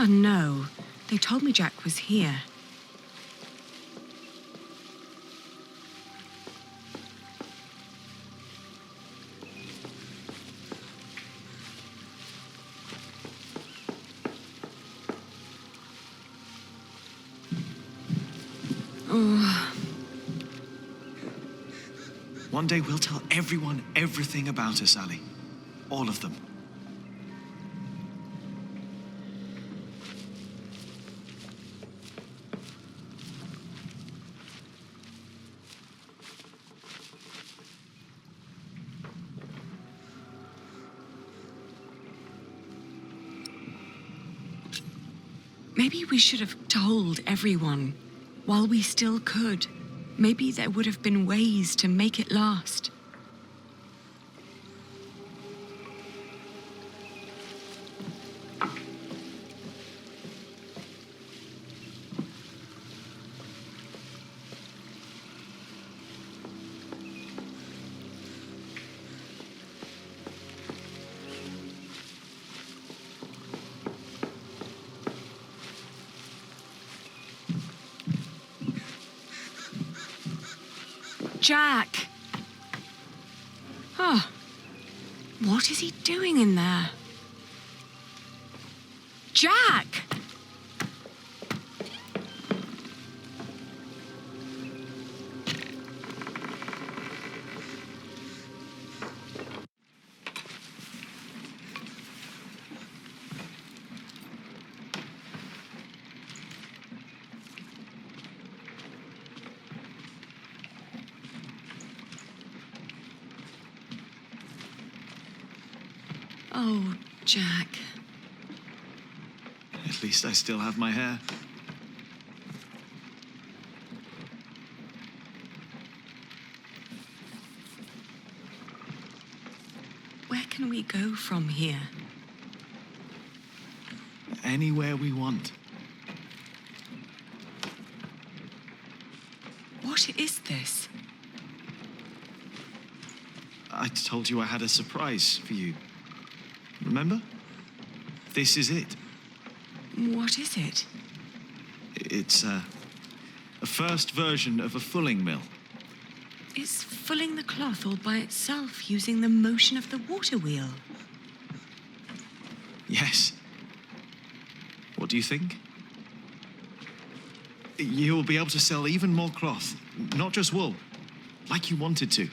Oh, no. They told me Jack was here. Oh. One day we'll tell everyone everything about us, Ali. All of them. Maybe we should have told everyone while we still could. Maybe there would have been ways to make it last. Jack! Oh, what is he doing in there? Jack! Oh, Jack. At least I still have my hair. Where can we go from here? Anywhere we want. What is this? I told you I had a surprise for you. Remember? This is it. What is it? It's a first version of a fulling mill. It's fulling the cloth all by itself using the motion of the water wheel. Yes. What do you think? You'll be able to sell even more cloth, not just wool, like you wanted to.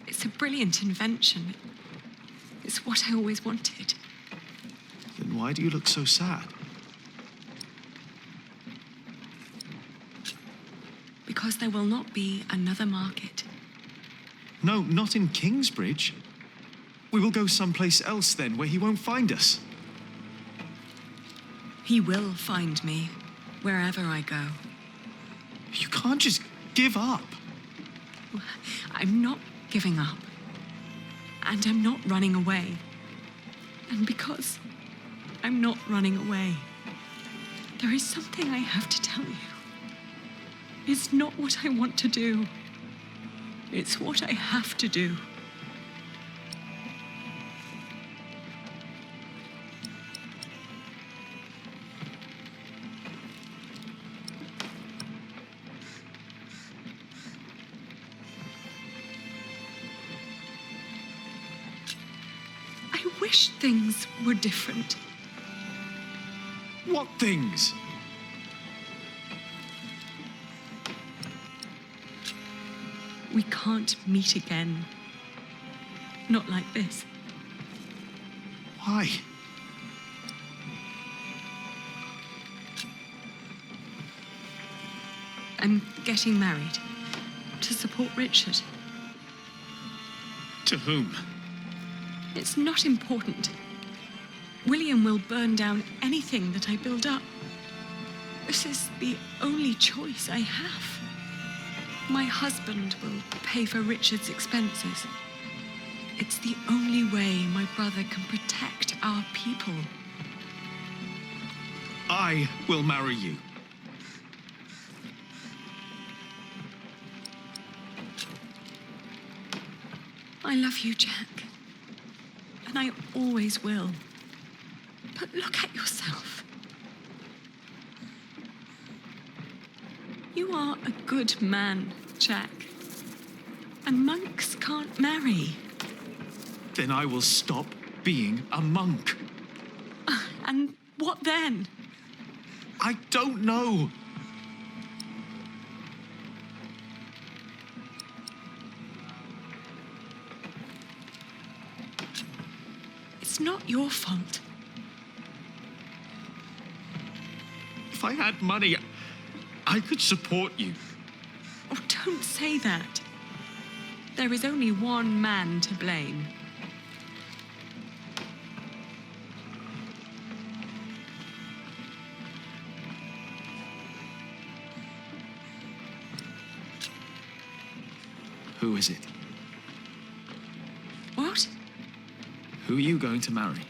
It's a brilliant invention. It's what I always wanted. Then why do you look so sad? Because there will not be another market. No, not in Kingsbridge. We will go someplace else then, where he won't find us. He will find me, wherever I go. You can't just give up. I'm not giving up. And I'm not running away. And because I'm not running away, there is something I have to tell you. It's not what I want to do. It's what I have to do. I wish things were different. What things? We can't meet again. Not like this. Why? I'm getting married to support Richard. To whom? It's not important. William will burn down anything that I build up. This is the only choice I have. My husband will pay for Richard's expenses. It's the only way my brother can protect our people. I will marry you. I love you, Jack. And I always will. But look at yourself. You are a good man, Jack. And monks can't marry. Then I will stop being a monk. And what then? I don't know. It's not your fault. If I had money, I could support you. Oh, don't say that. There is only one man to blame. Who is it? What? Who are you going to marry?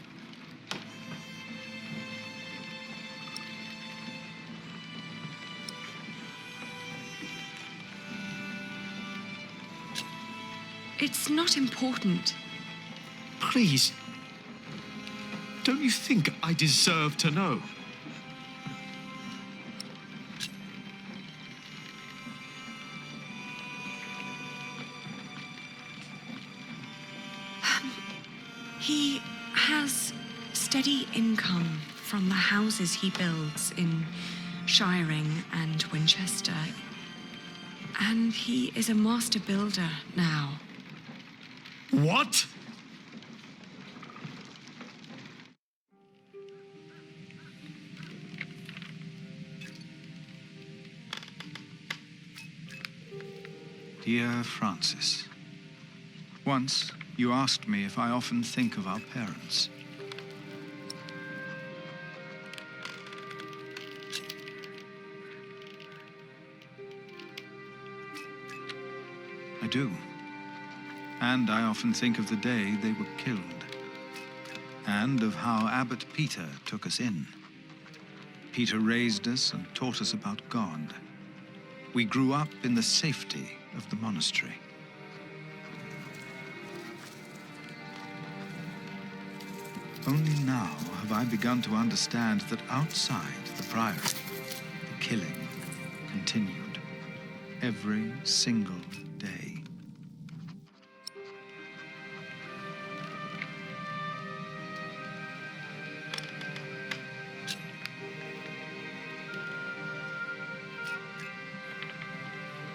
It's not important. Please. Don't you think I deserve to know? He has steady income from the houses he builds in Shiring and Winchester. And he is a master builder now. What? Dear Francis, once you asked me if I often think of our parents. I do. And I often think of the day they were killed, and of how Abbot Peter took us in. Peter raised us and taught us about God. We grew up in the safety of the monastery. Only now have I begun to understand that outside the priory, the killing continued every single day.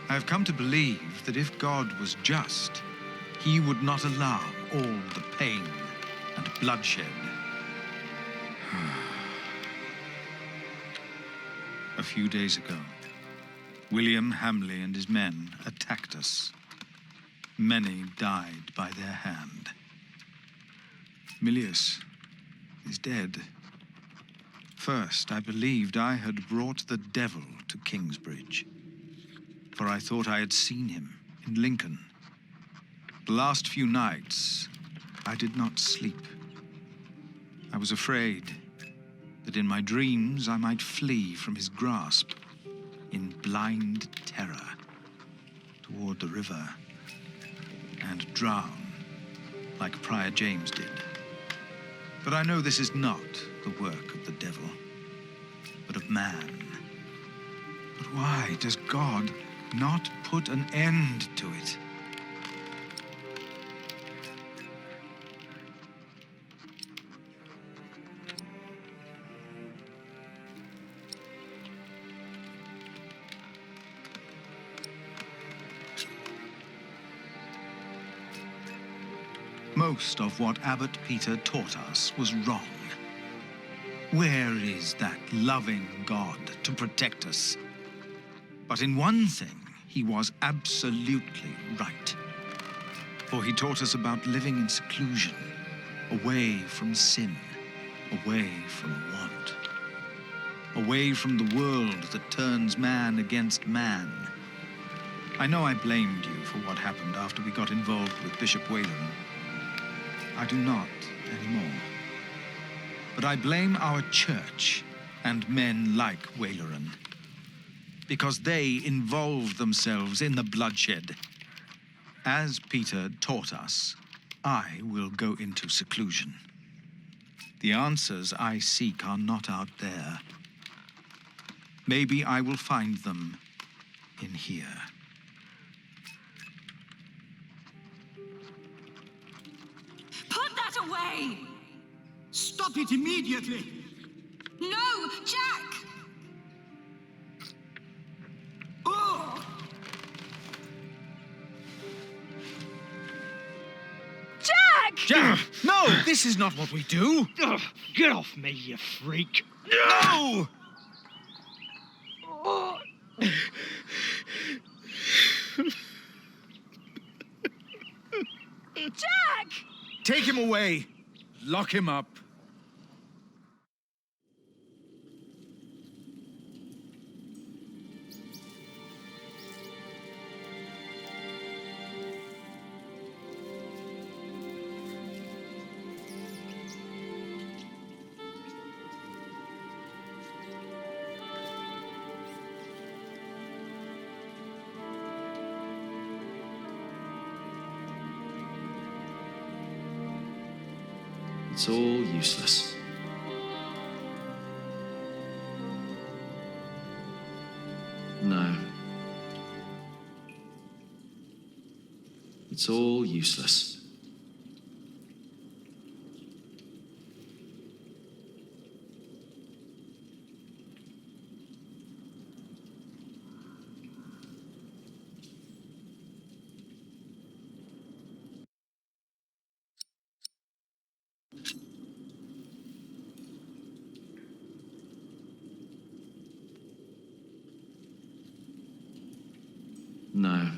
I have come to believe that if God was just, he would not allow all the pain and bloodshed. A few days ago, William Hamley and his men attacked us. Many died by their hand. Milius is dead. First, I believed I had brought the devil to Kingsbridge, for I thought I had seen him in Lincoln. The last few nights, I did not sleep. I was afraid that in my dreams I might flee from his grasp in blind terror toward the river and drown like Prior James did. But I know this is not the work of the devil, but of man. But why does God not put an end to it? Most of what Abbot Peter taught us was wrong. Where is that loving God to protect us? But in one thing, he was absolutely right. For he taught us about living in seclusion, away from sin, away from want, away from the world that turns man against man. I know I blamed you for what happened after we got involved with Bishop Whalen. I do not anymore. But I blame our church and men like Whaleran, because they involved themselves in the bloodshed. As Peter taught us, I will go into seclusion. The answers I seek are not out there. Maybe I will find them in here. Put that away! Stop it immediately! No, Jack! Oh! Jack! Jack! No! This is not what we do! Ugh, get off me, you freak! No! Jack! Take him away! Lock him up. It's all useless. No. It's all useless. No.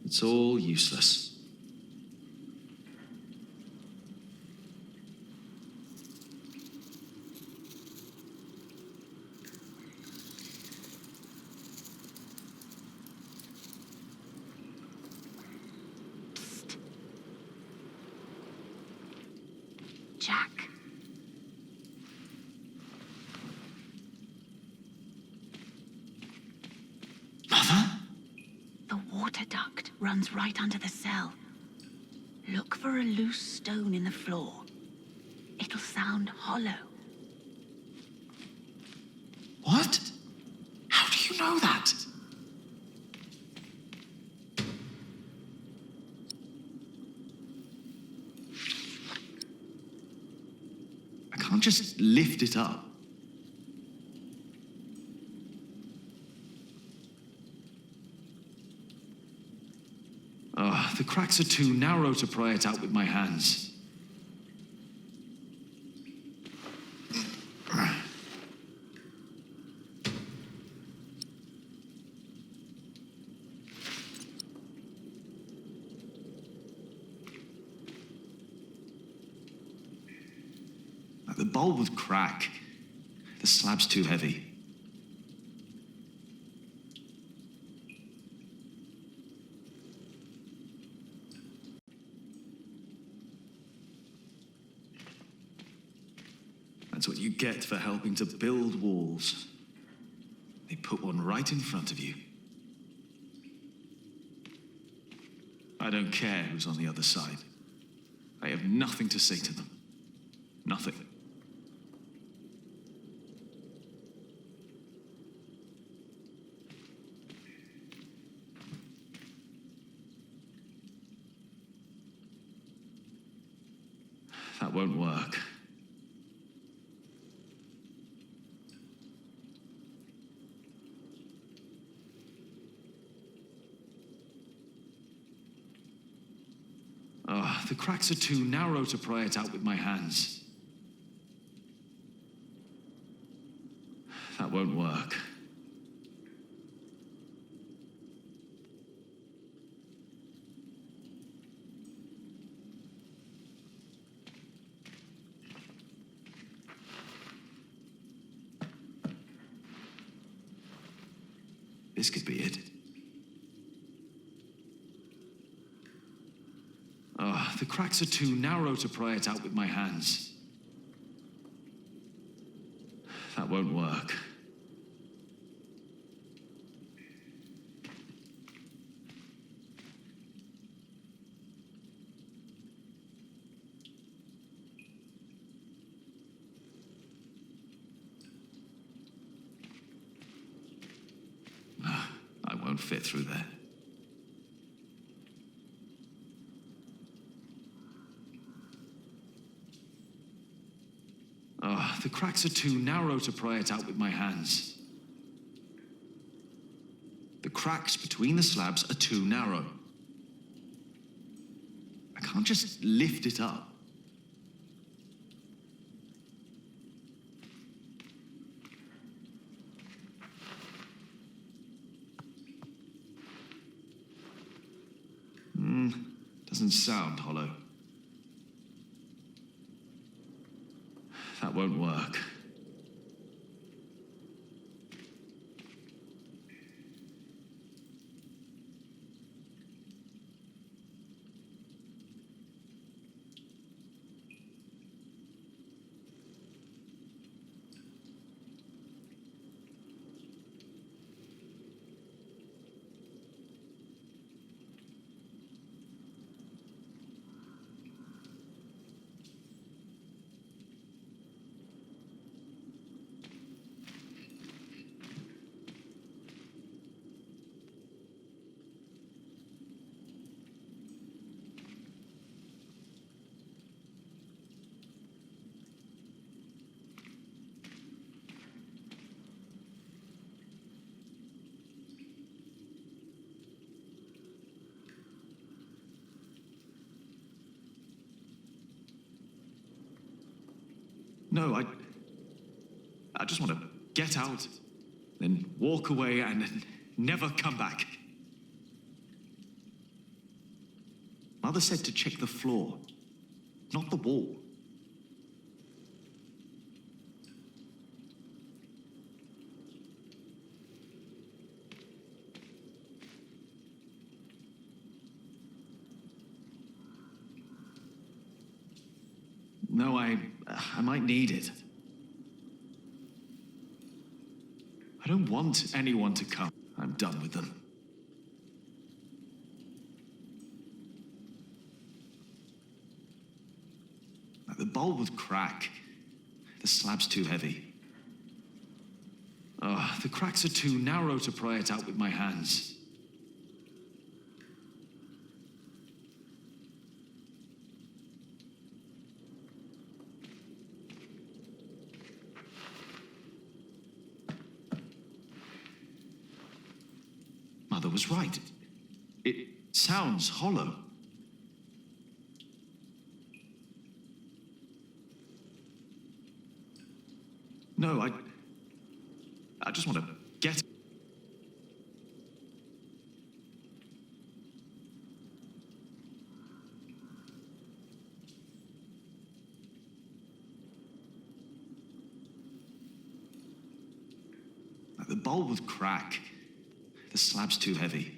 It's all useless. Jack. Mother? The water duct runs right under the cell. Look for a loose stone in the floor. It'll sound hollow. What? How do you know that? I can't just lift it up. Oh, the cracks are too narrow to pry it out with my hands. The bulb would crack. The slab's too heavy. That's what you get for helping to build walls. They put one right in front of you. I don't care who's on the other side. I have nothing to say to them. Nothing. That won't work. Oh, the cracks are too narrow to pry it out with my hands. That won't work. This could be it. Oh, the cracks are too narrow to pry it out with my hands. That won't work. won't fit through there. Oh, the cracks are too narrow to pry it out with my hands. The cracks between the slabs are too narrow. I can't just lift it up. Doesn't sound hollow. That won't work. No, I just want to get out, then walk away and never come back. Mother said to check the floor, not the wall. No, I might need it. I don't want anyone to come. I'm done with them. The bowl would crack. The slab's too heavy. Oh, the cracks are too narrow to pry it out with my hands. Mother was right. It sounds hollow. No, I just want to get... The bowl would crack. The slab's too heavy.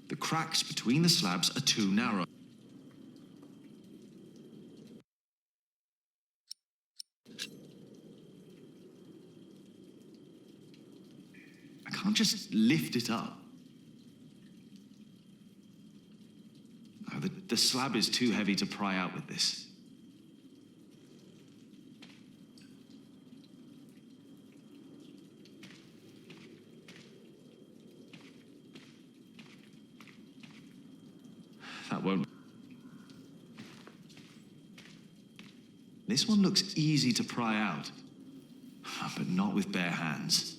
The cracks between the slabs are too narrow. I can't just lift it up. No, the slab is too heavy to pry out with this. That won't... This one looks easy to pry out, but not with bare hands.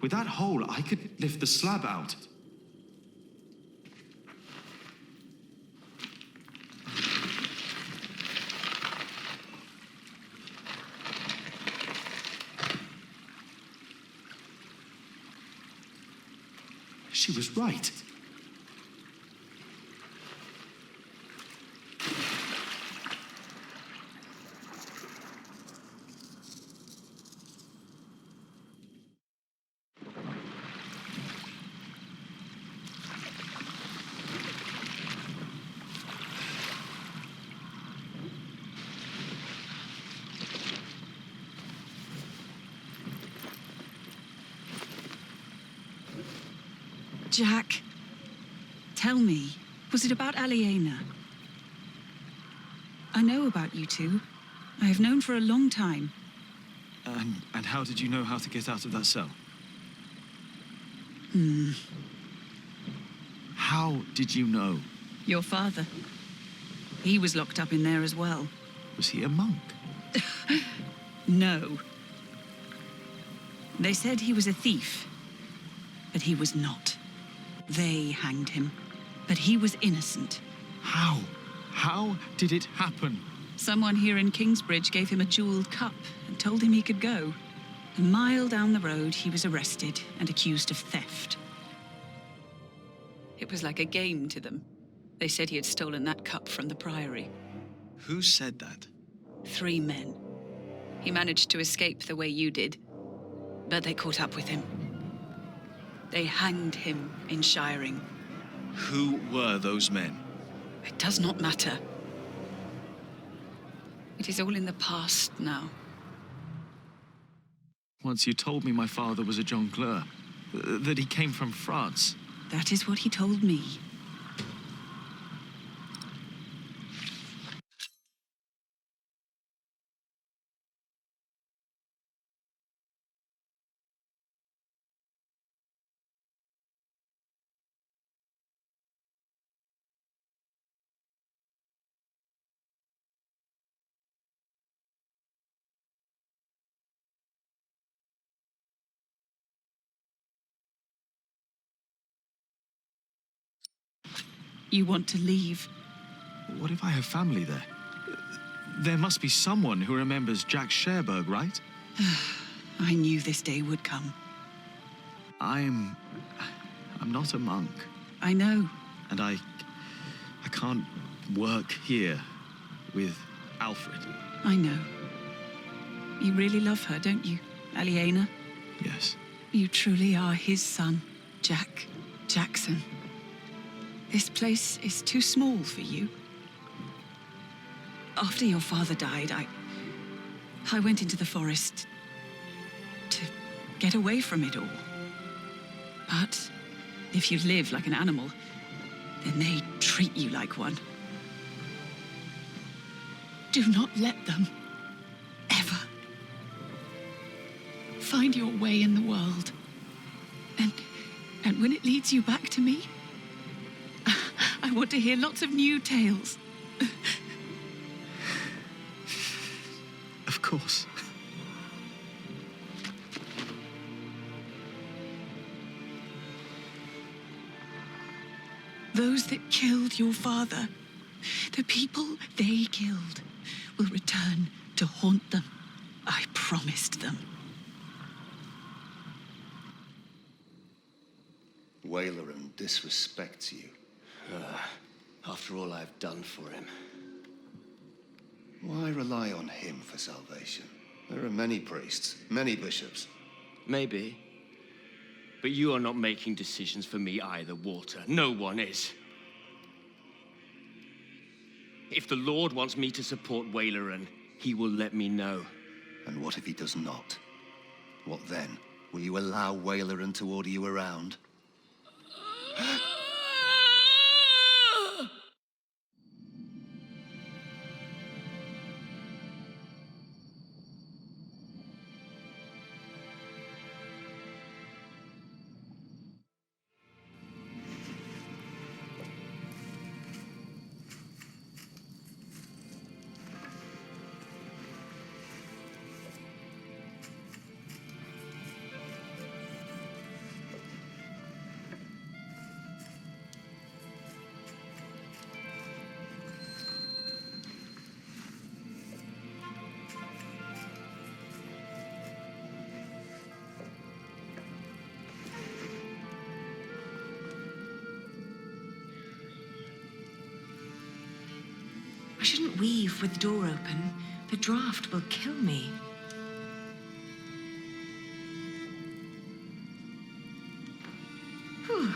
With that hole, I could lift the slab out. She was right. Jack, tell me, was it about Aliena? I know about you two. I have known for a long time. And how did you know how to get out of that cell? How did you know? Your father. He was locked up in there as well. Was he a monk? No. They said he was a thief, but he was not. They hanged him, but he was innocent. How? How did it happen? Someone here in Kingsbridge gave him a jeweled cup and told him he could go. A mile down the road, he was arrested and accused of theft. It was like a game to them. They said he had stolen that cup from the priory. Who said that? 3 men. He managed to escape the way you did, but they caught up with him. They hanged him in Shiring. Who were those men? It does not matter. It is all in the past now. Once you told me my father was a jongleur, that he came from France. That is what he told me. You want to leave? What if I have family there? There must be someone who remembers Jack Sherberg, right? I knew this day would come. I'm not a monk. I know. And I can't work here with Alfred. I know. You really love her, don't you, Aliena? Yes. You truly are his son, Jack Jackson. This place is too small for you. After your father died, I went into the forest to get away from it all. But if you live like an animal, then they treat you like one. Do not let them, ever. Find your way in the world. And when it leads you back to me, I want to hear lots of new tales. Of course. Those that killed your father, the people they killed, will return to haunt them. I promised them. Wayleran disrespects you. After all I've done for him. Why rely on him for salvation? There are many priests, many bishops. Maybe. But you are not making decisions for me either, Walter. No one is. If the Lord wants me to support Wayleran, he will let me know. And what if he does not? What then? Will you allow Wayleran to order you around? I shouldn't weave with the door open. The draft will kill me. Whew,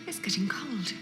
it's getting cold.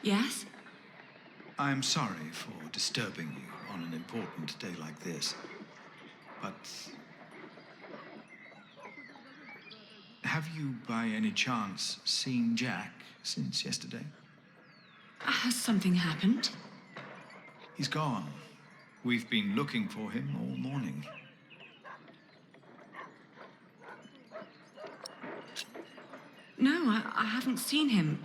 Yes? I'm sorry for disturbing you on an important day like this, but have you by any chance seen Jack since yesterday? Has something happened? He's gone. We've been looking for him all morning. No, I haven't seen him.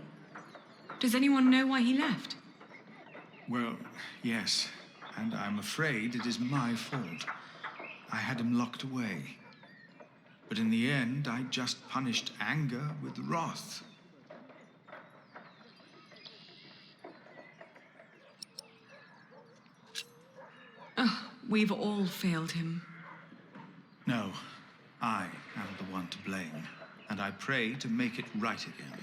Does anyone know why he left? Well, yes, and I'm afraid it is my fault. I had him locked away. But in the end, I just punished anger with wrath. Oh, we've all failed him. No, I am the one to blame, and I pray to make it right again.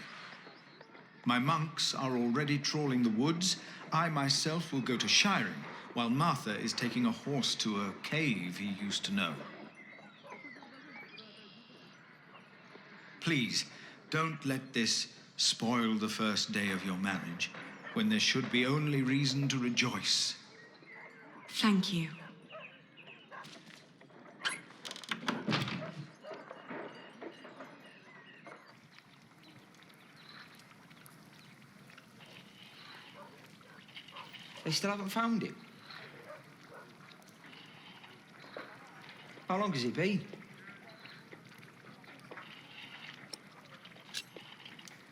My monks are already trawling the woods. I myself will go to shiring, while Martha is taking a horse to a cave he used to know. Please, don't let this spoil the first day of your marriage, when there should be only reason to rejoice. Thank you. They still haven't found him. How long has it been?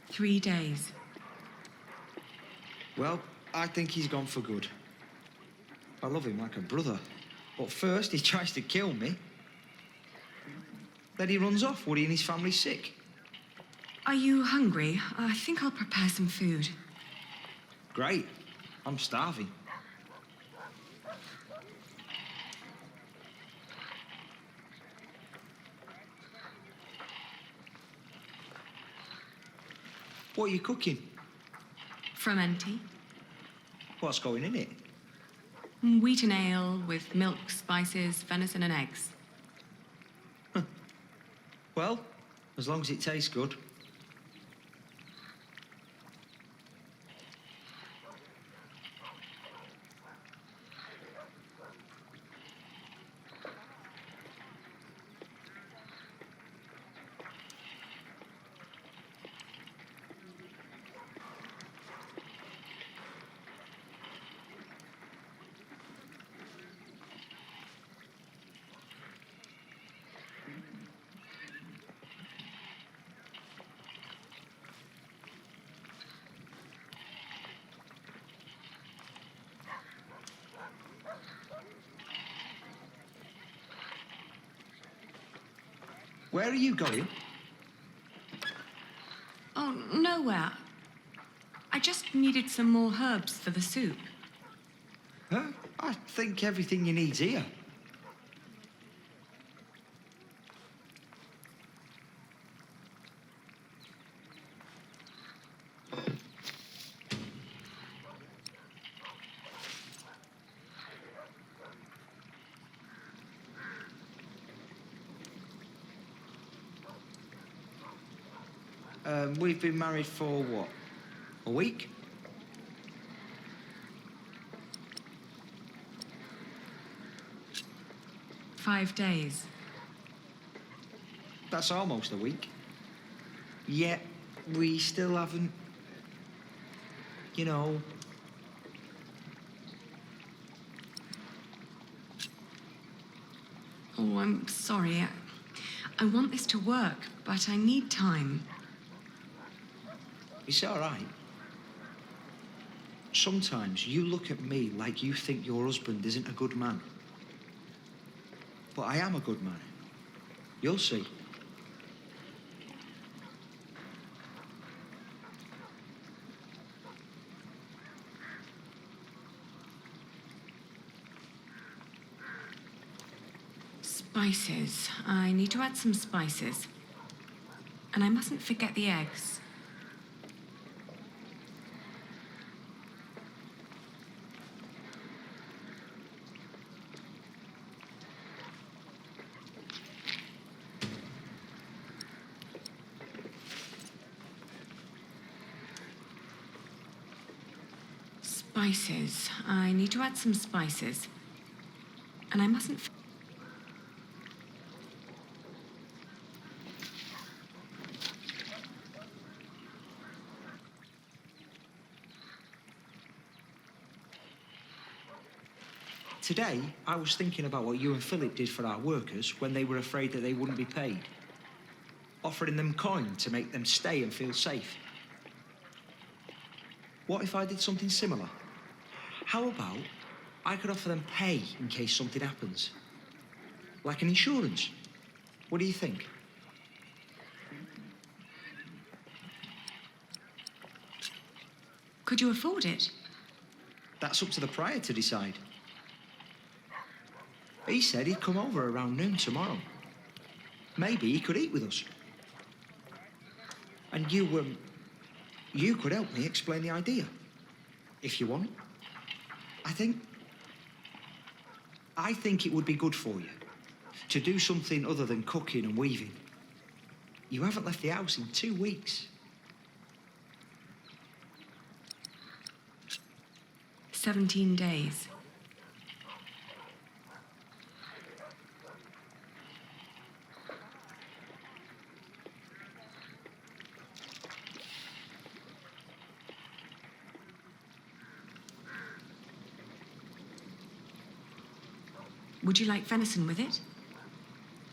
Three days. Well, I think he's gone for good. I love him like a brother. But first, he tries to kill me. Then he runs off. Woody and his family's sick. Are you hungry? I think I'll prepare some food. Great. I'm starving. What are you cooking? Frumenti. What's going in it? Wheaten ale with milk, spices, venison and eggs. Well, as long as it tastes good. Where are you going? Oh, nowhere. I just needed some more herbs for the soup. Huh? I think everything you need's here. We've been married for what? A week? $5 days. That's almost a week. Yet, we still haven't, you know... Oh, I'm sorry. I want this to work, but I need time. It's all right. Sometimes you look at me like you think your husband isn't a good man. But I am a good man. You'll see. Spices. I need to add some spices. And I mustn't forget the eggs. Spices. I need to add some spices. And I mustn't... Today, I was thinking about what you and Philip did for our workers when they were afraid that they wouldn't be paid. Offering them coin to make them stay and feel safe. What if I did something similar? How about I could offer them pay in case something happens? Like an insurance. What do you think? Could you afford it? That's up to the prior to decide. He said he'd come over around noon tomorrow. Maybe he could eat with us. And you could help me explain the idea, if you want. I think it would be good for you to do something other than cooking and weaving. You haven't left the house in 2 weeks. 17 days. Would you like venison with it?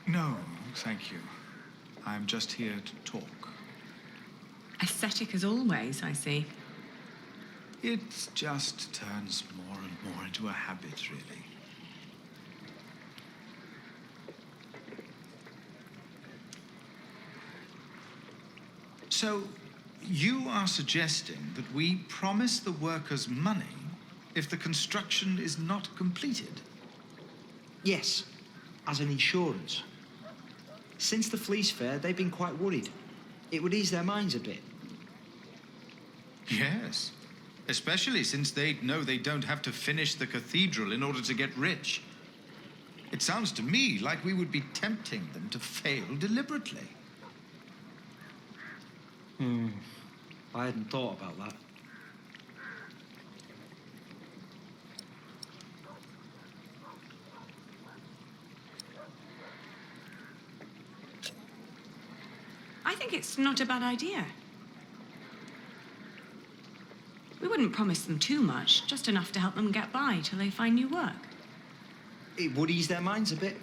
No, thank you. I'm just here to talk. Aesthetic as always, I see. It just turns more and more into a habit, really. So, you are suggesting that we promise the workers money if the construction is not completed? Yes, as an insurance. Since the Fleece Fair, they've been quite worried. It would ease their minds a bit. Yes, especially since they know they don't have to finish the cathedral in order to get rich. It sounds to me like we would be tempting them to fail deliberately. I hadn't thought about that. I think it's not a bad idea. We wouldn't promise them too much, just enough to help them get by till they find new work. It would ease their minds a bit.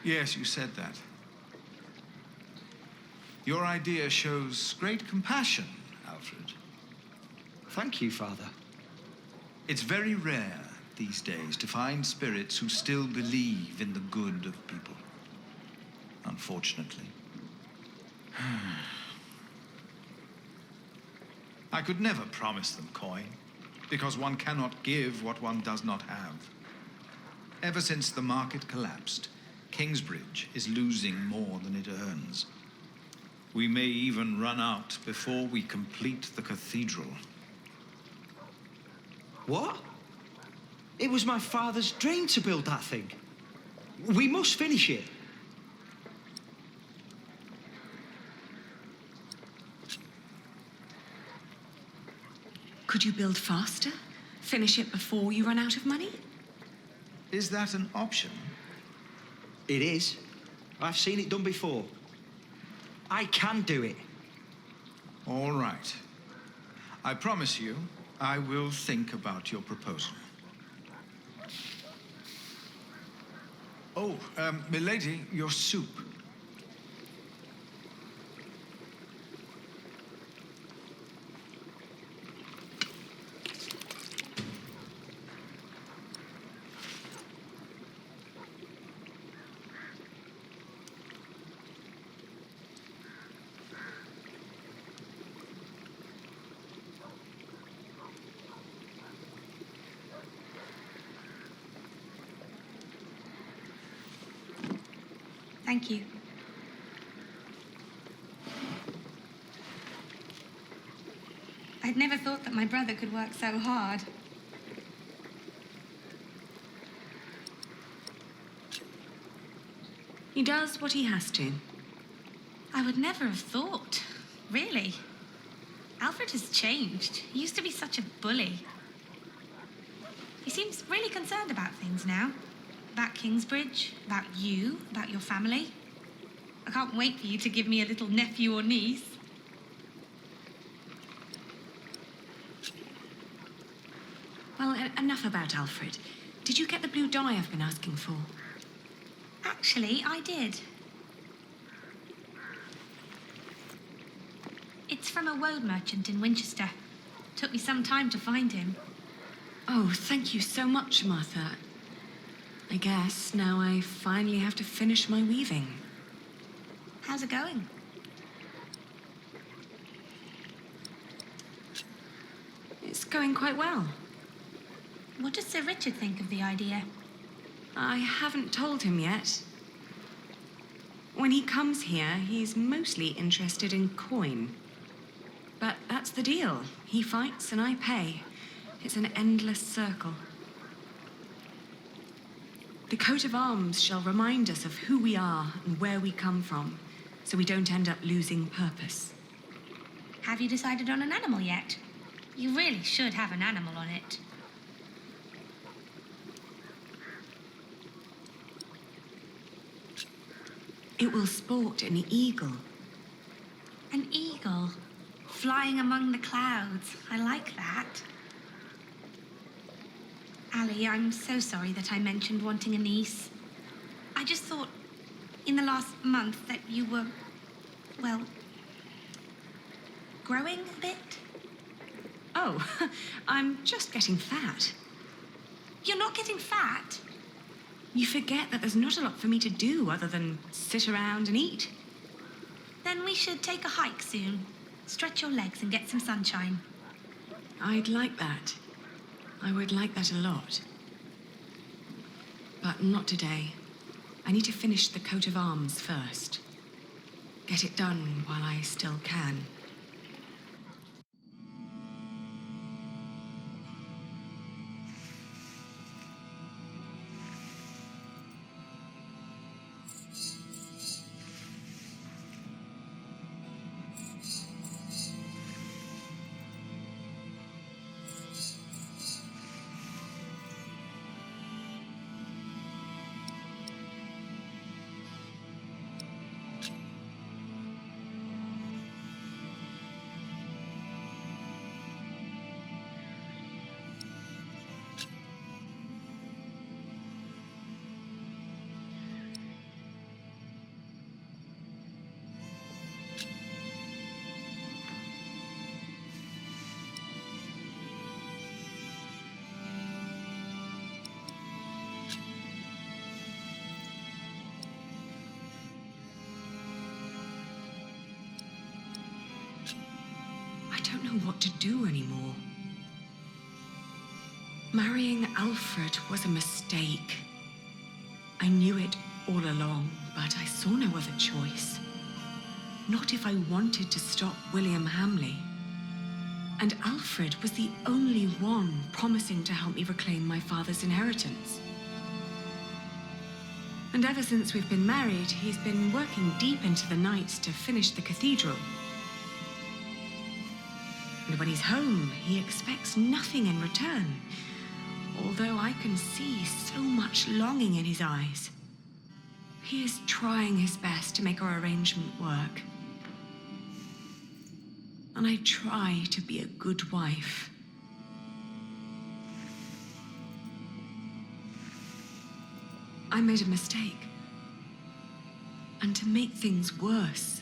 Yes, you said that. Your idea shows great compassion, Alfred. Thank you, Father. It's very rare these days to find spirits who still believe in the good of people. Unfortunately. I could never promise them coin, because one cannot give what one does not have. Ever since the market collapsed, Kingsbridge is losing more than it earns. We may even run out before we complete the cathedral. What? It was my father's dream to build that thing. We must finish it. Could you build faster? Finish it before you run out of money? Is that an option? It is. I've seen it done before. I can do it. All right. I promise you, I will think about your proposal. Oh, milady, your soup. Thank you. I'd never thought that my brother could work so hard. He does what he has to. I would never have thought. Really. Alfred has changed. He used to be such a bully. He seems really concerned about things now. About Kingsbridge, about you, about your family. I can't wait for you to give me a little nephew or niece. Well, enough about Alfred. Did you get the blue dye I've been asking for? Actually, I did. It's from a woad merchant in Winchester. Took me some time to find him. Oh, thank you so much, Martha. I guess now I finally have to finish my weaving. How's it going? It's going quite well. What does Sir Richard think of the idea? I haven't told him yet. When he comes here, he's mostly interested in coin. But that's the deal. He fights and I pay. It's an endless circle. The coat of arms shall remind us of who we are and where we come from, so we don't end up losing purpose. Have you decided on an animal yet? You really should have an animal on it. It will sport an eagle. An eagle, flying among the clouds. I like that. Ali, I'm so sorry that I mentioned wanting a niece. I just thought, in the last month, that you were, well, growing a bit. Oh, I'm just getting fat. You're not getting fat? You forget that there's not a lot for me to do other than sit around and eat. Then we should take a hike soon. Stretch your legs and get some sunshine. I'd like that. I would like that a lot. But not today. I need to finish the coat of arms first. Get it done while I still can. I don't know what to do anymore. Marrying Alfred was a mistake. I knew it all along, but I saw no other choice. Not if I wanted to stop William Hamley. And Alfred was the only one promising to help me reclaim my father's inheritance. And ever since we've been married, he's been working deep into the nights to finish the cathedral. And when he's home, he expects nothing in return, although I can see so much longing in his eyes. He is trying his best to make our arrangement work. And I try to be a good wife. I made a mistake. And to make things worse,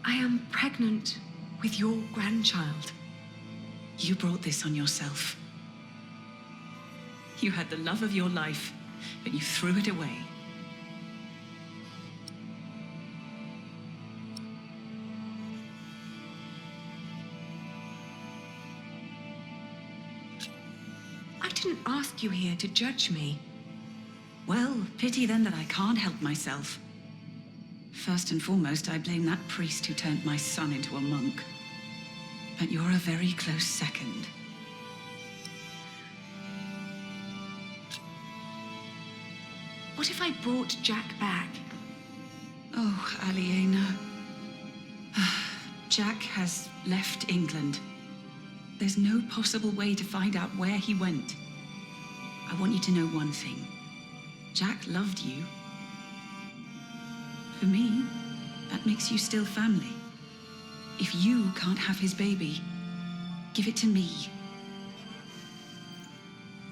I am pregnant with your grandchild. You brought this on yourself. You had the love of your life, but you threw it away. I didn't ask you here to judge me. Well, pity then that I can't help myself. First and foremost, I blame that priest who turned my son into a monk. But you're a very close second. What if I brought Jack back? Oh, Aliena. Jack has left England. There's no possible way to find out where he went. I want you to know one thing. Jack loved you. For me, that makes you still family. If you can't have his baby, give it to me.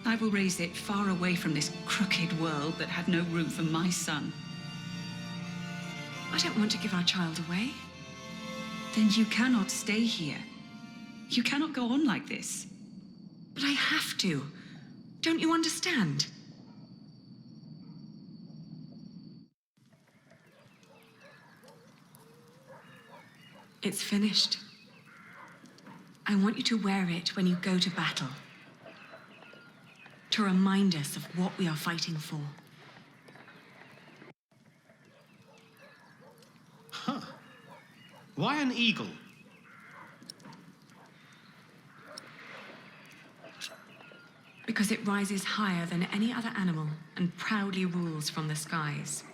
I will raise it far away from this crooked world that had no room for my son. I don't want to give our child away. Then you cannot stay here. You cannot go on like this. But I have to. Don't you understand? It's finished. I want you to wear it when you go to battle. To remind us of what we are fighting for. Huh. Why an eagle? Because it rises higher than any other animal and proudly rules from the skies.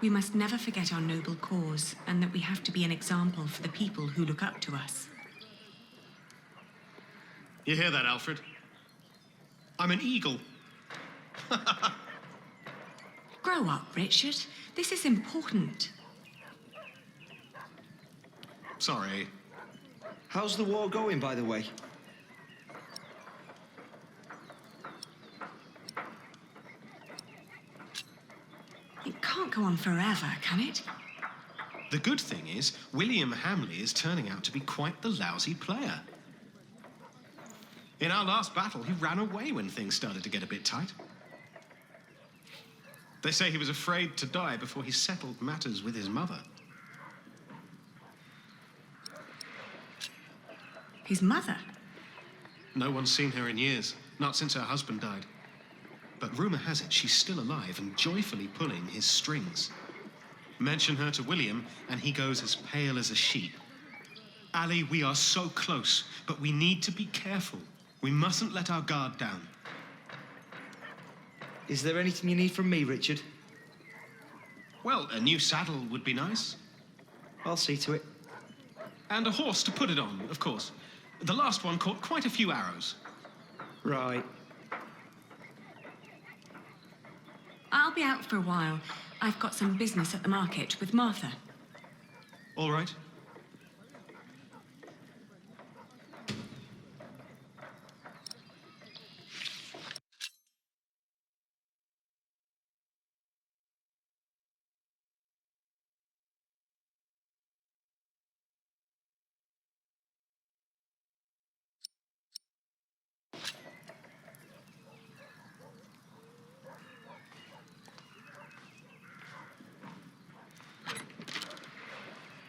We must never forget our noble cause and that we have to be an example for the people who look up to us. You hear that, Alfred? I'm an eagle. Grow up, Richard. This is important. Sorry. How's the war going, by the way? It can't go on forever, can it? The good thing is, William Hamley is turning out to be quite the lousy player. In our last battle, he ran away when things started to get a bit tight. They say he was afraid to die before he settled matters with his mother. His mother? No one's seen her in years, not since her husband died. But rumor has it she's still alive and joyfully pulling his strings. Mention her to William, and he goes as pale as a sheep. Ali, we are so close, but we need to be careful. We mustn't let our guard down. Is there anything you need from me, Richard? Well, a new saddle would be nice. I'll see to it. And a horse to put it on, of course. The last one caught quite a few arrows. Right. I'll be out for a while. I've got some business at the market with Martha. All right.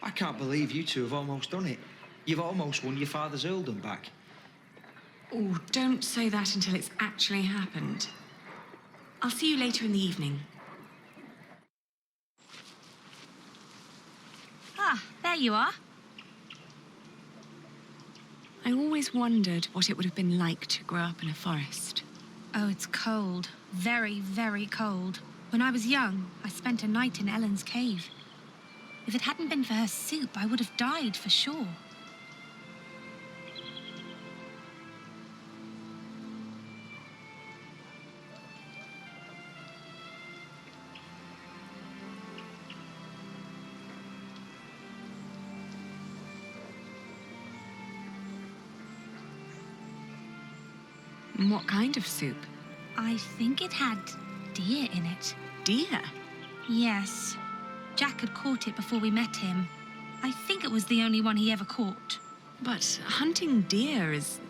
I can't believe you two have almost done it. You've almost won your father's earldom back. Oh, don't say that until it's actually happened. I'll see you later in the evening. Ah, there you are. I always wondered what it would have been like to grow up in a forest. Oh, it's cold. Very, very cold. When I was young, I spent a night in Ellen's cave. If it hadn't been for her soup, I would have died for sure. And what kind of soup? I think it had deer in it. Deer? Yes. Jack had caught it before we met him. I think it was the only one he ever caught. But hunting deer is...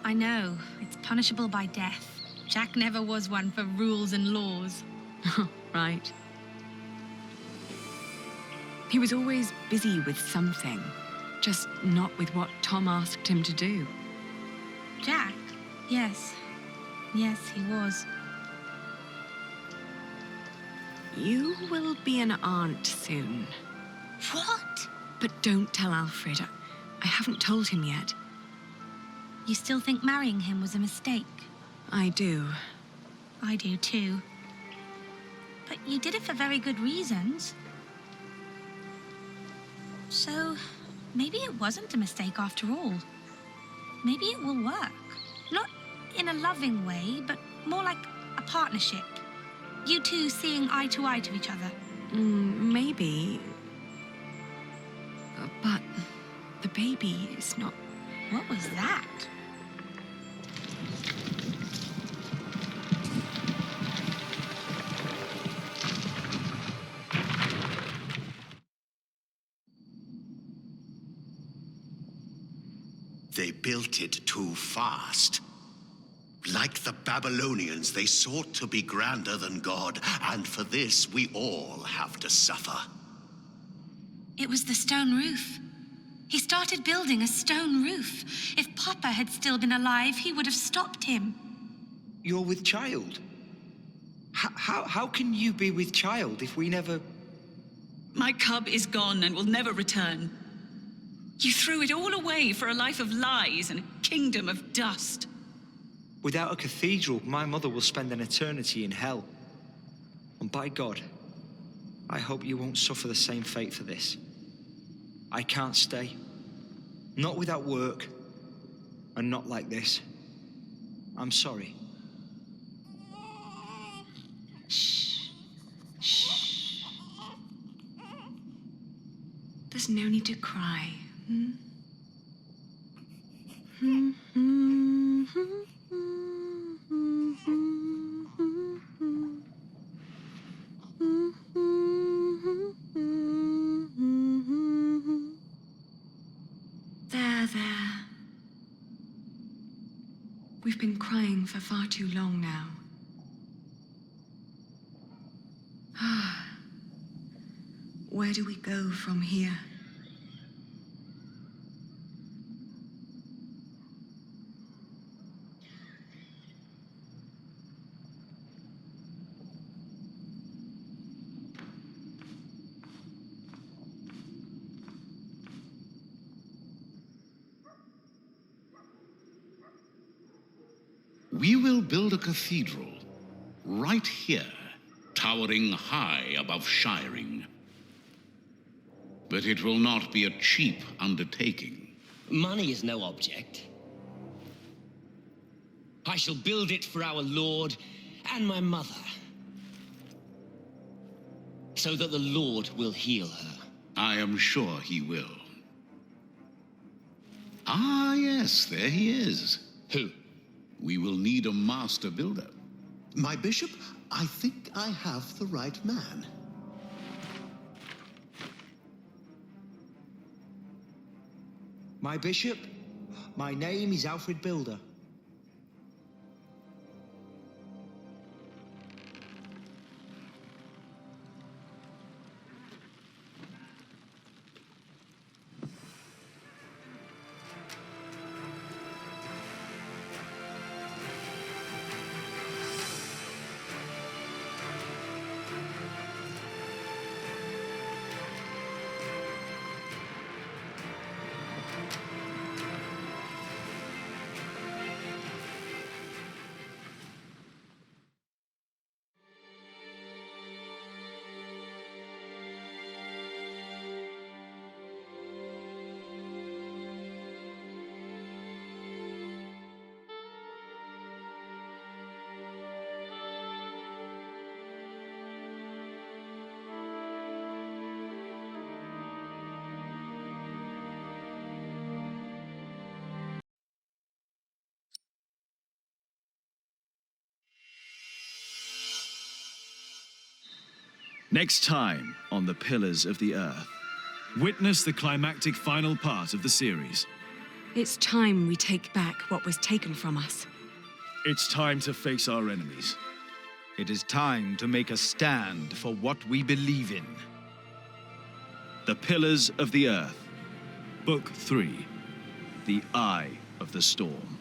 I know. It's punishable by death. Jack never was one for rules and laws. Right. He was always busy with something, just not with what Tom asked him to do. Jack? Yes. Yes, he was. You will be an aunt soon. What? But don't tell Alfred. I haven't told him yet. You still think marrying him was a mistake? I do. I do too. But you did it for very good reasons. So, maybe it wasn't a mistake after all. Maybe it will work. Not in a loving way, but more like a partnership. You two seeing eye to eye to each other. Maybe. But the baby is not... What was that? They built it too fast. Like the Babylonians, they sought to be grander than God, and for this we all have to suffer. It was the stone roof. He started building a stone roof. If Papa had still been alive, he would have stopped him. You're with child? How can you be with child if we never... My cub is gone and will never return. You threw it all away for a life of lies and a kingdom of dust. Without a cathedral, my mother will spend an eternity in hell. And by God, I hope you won't suffer the same fate for this. I can't stay. Not without work, and not like this. I'm sorry. Shh. Shh. There's no need to cry. There. We've been crying for far too long now. Where do we go from here? We will build a cathedral right here, towering high above Shiring. But it will not be a cheap undertaking. Money is no object. I shall build it for our Lord and my mother, so that the Lord will heal her. I am sure he will. Ah, yes, there he is. Who? We will need a master builder. My bishop, I think I have the right man. My bishop, my name is Alfred Builder. Next time on the Pillars of the Earth, witness the climactic final part of the series. It's time we take back what was taken from us. It's time to face our enemies. It is time to make a stand for what we believe in. The Pillars of the Earth, Book 3, The Eye of the Storm.